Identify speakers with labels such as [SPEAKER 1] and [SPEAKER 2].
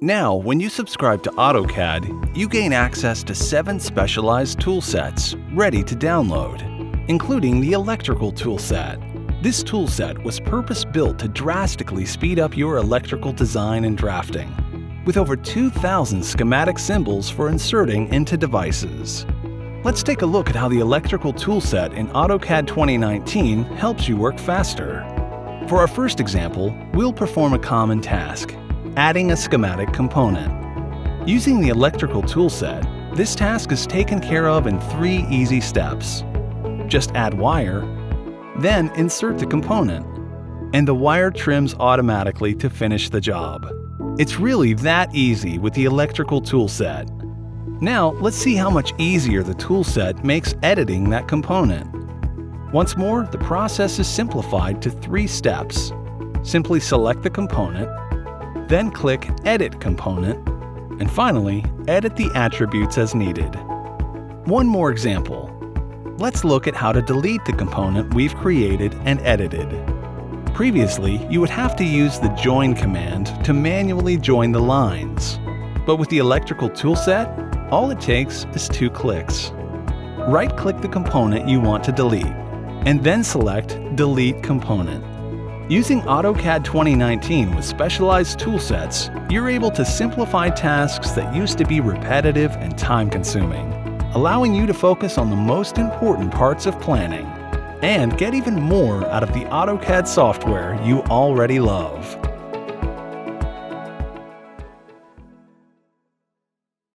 [SPEAKER 1] Now, when you subscribe to AutoCAD, you gain access to 7 specialized toolsets ready to download, including the electrical toolset. This toolset was purpose-built to drastically speed up your electrical design and drafting, with over 2,000 schematic symbols for inserting into devices. Let's take a look at how the electrical toolset in AutoCAD 2019 helps you work faster. For our first example, we'll perform a common task, adding a schematic component. Using the electrical toolset, this task is taken care of in 3 easy steps. Just add wire, then insert the component, and the wire trims automatically to finish the job. It's really that easy with the electrical toolset. Now, let's see how much easier the toolset makes editing that component. Once more, the process is simplified to 3 steps. Simply select the component, then click Edit Component, and finally, edit the attributes as needed. One more example. Let's look at how to delete the component we've created and edited. Previously, you would have to use the Join command to manually join the lines. But with the electrical toolset, all it takes is 2 clicks. Right-click the component you want to delete, and then select Delete Component. Using AutoCAD 2019 with specialized toolsets, you're able to simplify tasks that used to be repetitive and time-consuming, allowing you to focus on the most important parts of planning and get even more out of the AutoCAD software you already love.